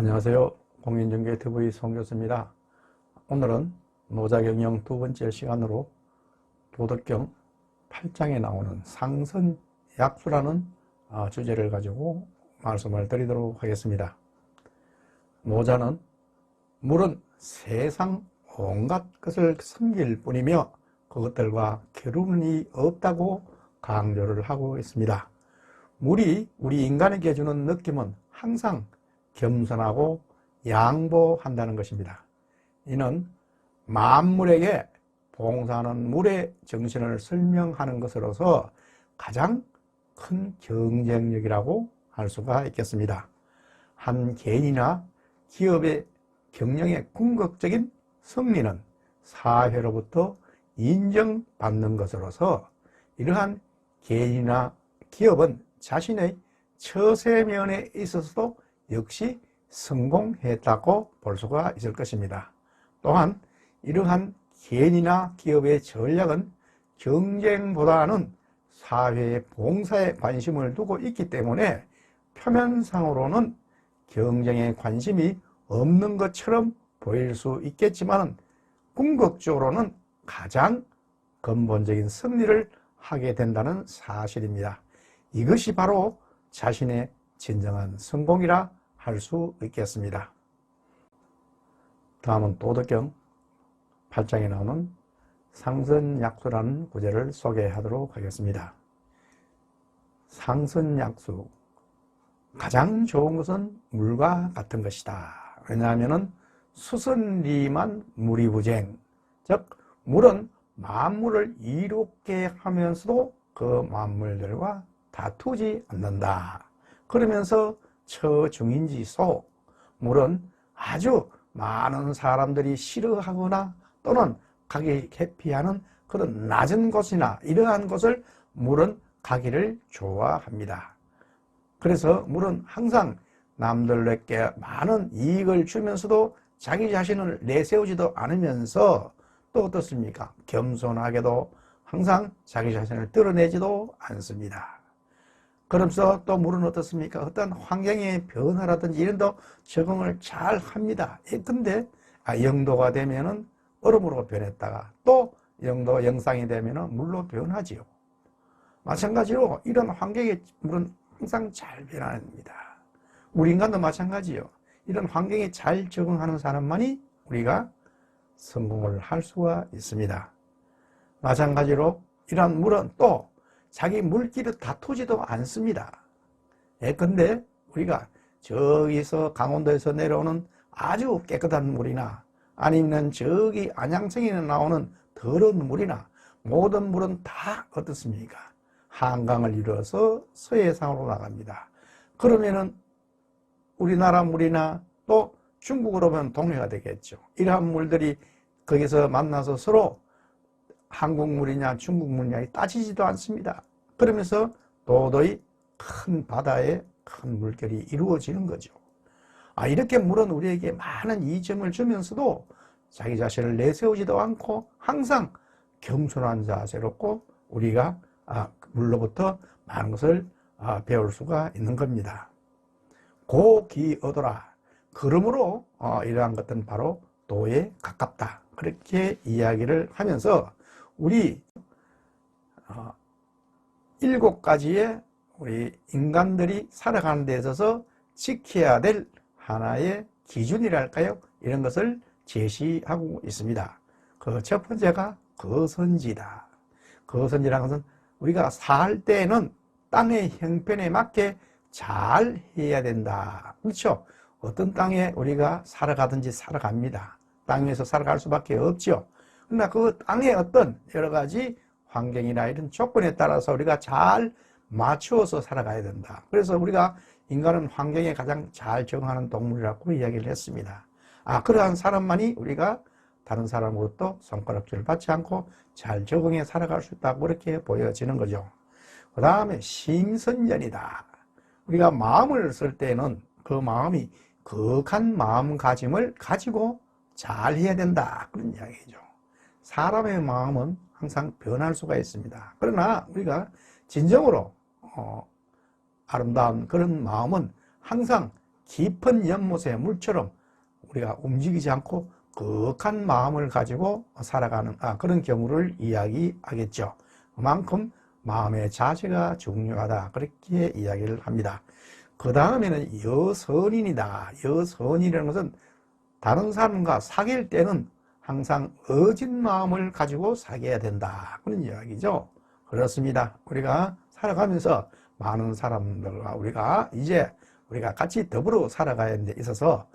안녕하세요. 공인중개TV 송교수입니다. 오늘은 노자경영 두 번째 시간으로 도덕경 8장에 나오는 상선약수라는 주제를 가지고 말씀을 드리도록 하겠습니다. 노자는 물은 세상 온갖 것을 섬길 뿐이며 그것들과 겨루는 없다고 강조를 하고 있습니다. 물이 우리 인간에게 주는 느낌은 항상 겸손하고 양보한다는 것입니다. 이는 만물에게 봉사하는 물의 정신을 설명하는 것으로서 가장 큰 경쟁력이라고 할 수가 있겠습니다. 한 개인이나 기업의 경영의 궁극적인 승리는 사회로부터 인정받는 것으로서 이러한 개인이나 기업은 자신의 처세면에 있어서도 역시 성공했다고 볼 수가 있을 것입니다. 또한 이러한 개인이나 기업의 전략은 경쟁보다는 사회의 봉사에 관심을 두고 있기 때문에 표면상으로는 경쟁에 관심이 없는 것처럼 보일 수 있겠지만 궁극적으로는 가장 근본적인 승리를 하게 된다는 사실입니다. 이것이 바로 자신의 진정한 성공이라 할 수 있겠습니다. 다음은 도덕경 8장에 나오는 상선약수라는 구절을 소개하도록 하겠습니다. 상선약수, 가장 좋은 것은 물과 같은 것이다. 왜냐하면 수선리만 무리부쟁, 즉 물은 만물을 이롭게 하면서도 그 만물들과 다투지 않는다. 그러면서 처중인지소, 물은 아주 많은 사람들이 싫어하거나 또는 가기 회피하는 그런 낮은 곳이나 이러한 곳을 물은 가기를 좋아합니다. 그래서 물은 항상 남들에게 많은 이익을 주면서도 자기 자신을 내세우지도 않으면서 또 어떻습니까? 겸손하게도 항상 자기 자신을 드러내지도 않습니다. 그러면서 또 물은 어떻습니까? 어떤 환경의 변화라든지 이런 데 적응을 잘 합니다. 근데 영도가 되면은 얼음으로 변했다가 또 영도 영상이 되면은 물로 변하지요. 마찬가지로 이런 환경에 물은 항상 잘 변합니다. 우리 인간도 마찬가지요. 이런 환경에 잘 적응하는 사람만이 우리가 성공을 할 수가 있습니다. 마찬가지로 이런 물은 또 자기 물끼리 다투지도 않습니다. 근데 우리가 저기서 강원도에서 내려오는 아주 깨끗한 물이나 아니면 저기 안양성에 나오는 더러운 물이나 모든 물은 다 어떻습니까? 한강을 이루어서 서해상으로 나갑니다. 그러면은 우리나라 물이나 또 중국으로 보면 동해가 되겠죠. 이러한 물들이 거기서 만나서 서로 한국 물이냐 중국 물이냐 따지지도 않습니다. 그러면서 도저히 큰 바다에 큰 물결이 이루어지는 거죠. 이렇게 물은 우리에게 많은 이점을 주면서도 자기 자신을 내세우지도 않고 항상 겸손한 자세롭고 우리가 물로부터 많은 것을 배울 수가 있는 겁니다. 고기어도라. 그러므로 이러한 것들은 바로 도에 가깝다. 그렇게 이야기를 하면서 우리 7가지의 우리 인간들이 살아가는 데 있어서 지켜야 될 하나의 기준이랄까요? 이런 것을 제시하고 있습니다. 그 첫 번째가 거선지다. 거선지라는 것은 우리가 살 때는 땅의 형편에 맞게 잘 해야 된다. 그렇죠? 어떤 땅에 우리가 살아가든지 살아갑니다. 땅 위에서 살아갈 수밖에 없죠. 그러나 그 땅의 어떤 여러 가지 환경이나 이런 조건에 따라서 우리가 잘 맞추어서 살아가야 된다. 그래서 우리가 인간은 환경에 가장 잘 적응하는 동물이라고 이야기를 했습니다. 그러한 사람만이 우리가 다른 사람으로부터 손가락질을 받지 않고 잘 적응해 살아갈 수 있다고 그렇게 보여지는 거죠. 그 다음에 심선전이다. 우리가 마음을 쓸 때는 그 마음이 거룩한 마음가짐을 가지고 잘 해야 된다. 그런 이야기죠. 사람의 마음은 항상 변할 수가 있습니다. 그러나 우리가 진정으로 아름다운 그런 마음은 항상 깊은 연못의 물처럼 우리가 움직이지 않고 거룩한 마음을 가지고 살아가는 그런 경우를 이야기하겠죠. 그만큼 마음의 자세가 중요하다, 그렇게 이야기를 합니다. 그 다음에는 여선인이다. 여선이라는 것은 다른 사람과 사귈 때는 항상 어진 마음을 가지고 사귀어야 된다, 그런 이야기죠. 그렇습니다. 우리가 살아가면서 많은 사람들과 우리가 같이 더불어 살아가야 데 있어서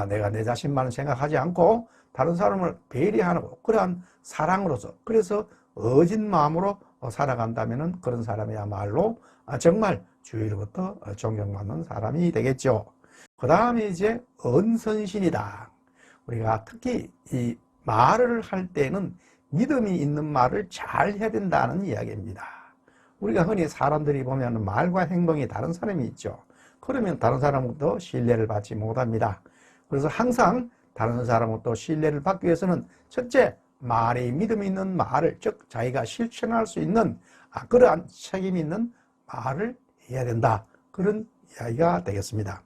내가 내 자신만 생각하지 않고 다른 사람을 배려하는 그러한 사랑으로서, 그래서 어진 마음으로 살아간다면 그런 사람이야말로 정말 주위로부터 존경받는 사람이 되겠죠. 그 다음에 이제 언선신이다. 우리가 특히 이 말을 할 때는 믿음이 있는 말을 잘 해야 된다는 이야기입니다. 우리가 흔히 사람들이 보면 말과 행동이 다른 사람이 있죠. 그러면 다른 사람부터 신뢰를 받지 못합니다. 그래서 항상 다른 사람부터 신뢰를 받기 위해서는 첫째, 말이 믿음 있는 말을, 즉 자기가 실천할 수 있는 그러한 책임 있는 말을 해야 된다, 그런 이야기가 되겠습니다.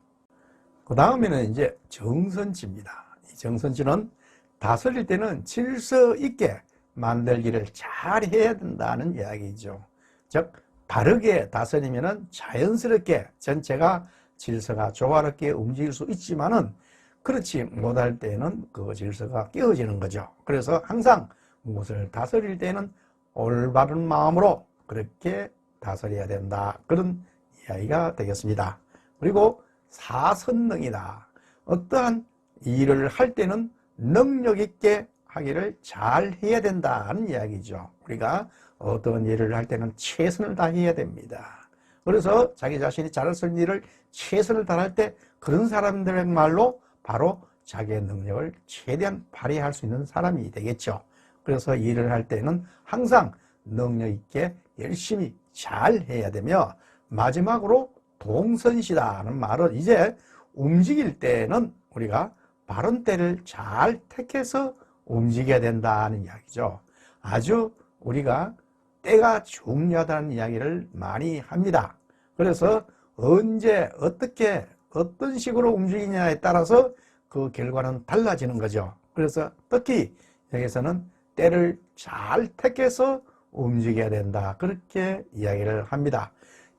그 다음에는 이제 정선지입니다. 이 정선지는 다스릴 때는 질서 있게 만들기를 잘 해야 된다는 이야기죠. 즉 바르게 다스리면은 자연스럽게 전체가 질서가 조화롭게 움직일 수 있지만은 그렇지 못할 때는 그 질서가 깨어지는 거죠. 그래서 항상 무엇을 다스릴 때는 올바른 마음으로 그렇게 다스려야 된다, 그런 이야기가 되겠습니다. 그리고 사선능이다. 어떠한 일을 할 때는 능력 있게 하기를 잘 해야 된다는 이야기죠. 우리가 어떤 일을 할 때는 최선을 다해야 됩니다. 그래서 자기 자신이 잘할 수 있는 일을 최선을 다할 때 그런 사람들의 말로 바로 자기의 능력을 최대한 발휘할 수 있는 사람이 되겠죠. 그래서 일을 할 때는 항상 능력 있게 열심히 잘 해야 되며, 마지막으로 동선시다는 말은 이제 움직일 때는 우리가 바른 때를 잘 택해서 움직여야 된다는 이야기죠. 아주 우리가 때가 중요하다는 이야기를 많이 합니다. 그래서 언제 어떻게 어떤 식으로 움직이냐에 따라서 그 결과는 달라지는 거죠. 그래서 특히 여기서는 때를 잘 택해서 움직여야 된다, 그렇게 이야기를 합니다.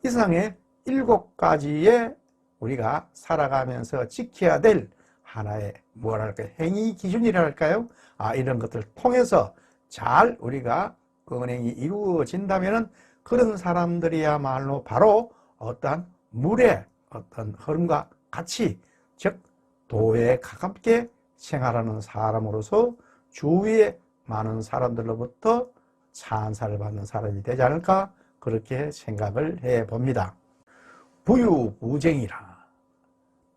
이상의 7가지의 우리가 살아가면서 지켜야 될 하나의 뭐랄까요, 행위 기준이랄까요? 이런 것들을 통해서 잘 우리가 은행이 이루어진다면은 그런 사람들이야말로 바로 어떠한 물의 어떤 흐름과 같이, 즉 도에 가깝게 생활하는 사람으로서 주위에 많은 사람들로부터 찬사를 받는 사람이 되지 않을까, 그렇게 생각을 해 봅니다. 부유부쟁이라.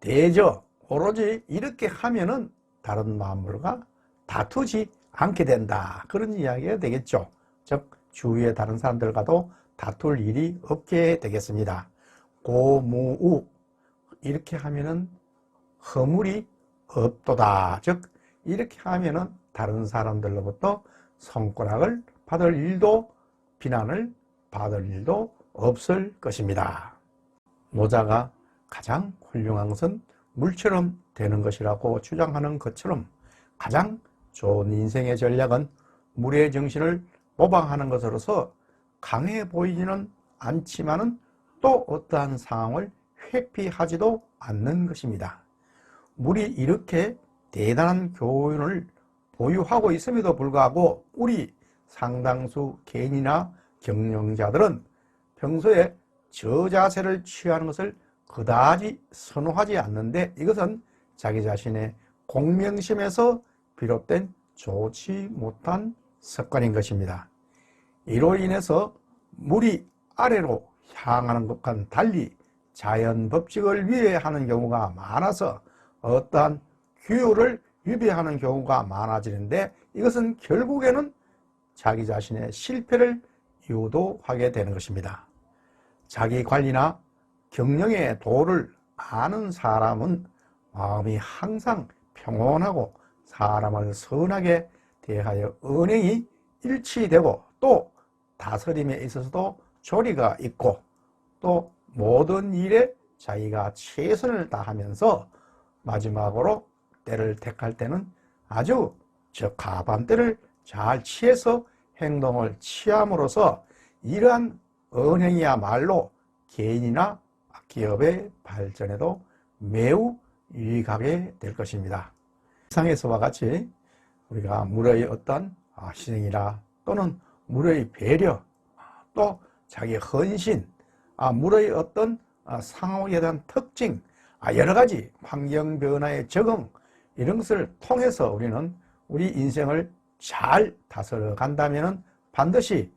대저 오로지 이렇게 하면은 다른 만물과 다투지 않게 된다, 그런 이야기가 되겠죠. 즉 주위의 다른 사람들과도 다툴 일이 없게 되겠습니다. 고무우, 이렇게 하면은 허물이 없도다. 즉 이렇게 하면은 다른 사람들로부터 손가락을 받을 일도, 비난을 받을 일도 없을 것입니다. 노자가 가장 훌륭한 것은 물처럼 되는 것이라고 주장하는 것처럼 가장 좋은 인생의 전략은 물의 정신을 모방하는 것으로서 강해 보이지는 않지만은 또 어떠한 상황을 회피하지도 않는 것입니다. 물이 이렇게 대단한 교훈을 보유하고 있음에도 불구하고 우리 상당수 개인이나 경영자들은 평소에 저자세를 취하는 것을 그다지 선호하지 않는데, 이것은 자기 자신의 공명심에서 비롯된 좋지 못한 습관인 것입니다. 이로 인해서 물이 아래로 향하는 것과는 달리 자연 법칙을 위배하는 경우가 많아서 어떠한 규율을 위배하는 경우가 많아지는데, 이것은 결국에는 자기 자신의 실패를 유도하게 되는 것입니다. 자기 관리나 경영의 도를 아는 사람은 마음이 항상 평온하고 사람을 선하게 대하여 언행이 일치되고 또 다스림에 있어서도 조리가 있고 또 모든 일에 자기가 최선을 다하면서 마지막으로 때를 택할 때는 아주 저 가반대를 잘 취해서 행동을 취함으로써 이러한 언행이야말로 개인이나 기업의 발전에도 매우 유익하게 될 것입니다. 이상에서와 같이 우리가 물의 어떤 희생이나 또는 물의 배려, 또 자기의 헌신, 물의 어떤 상황에 대한 특징, 여러 가지 환경 변화에 적응, 이런 것을 통해서 우리는 우리 인생을 잘 다스려 간다면 반드시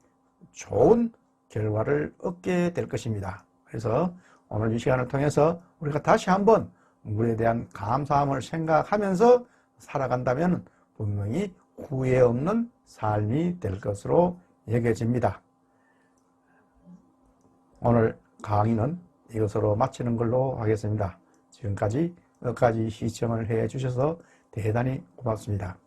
좋은 결과를 얻게 될 것입니다. 그래서 오늘 이 시간을 통해서 우리가 다시 한번 물에 대한 감사함을 생각하면서 살아간다면 분명히 후회 없는 삶이 될 것으로 여겨집니다. 오늘 강의는 이것으로 마치는 걸로 하겠습니다. 지금까지 끝까지 시청을 해 주셔서 대단히 고맙습니다.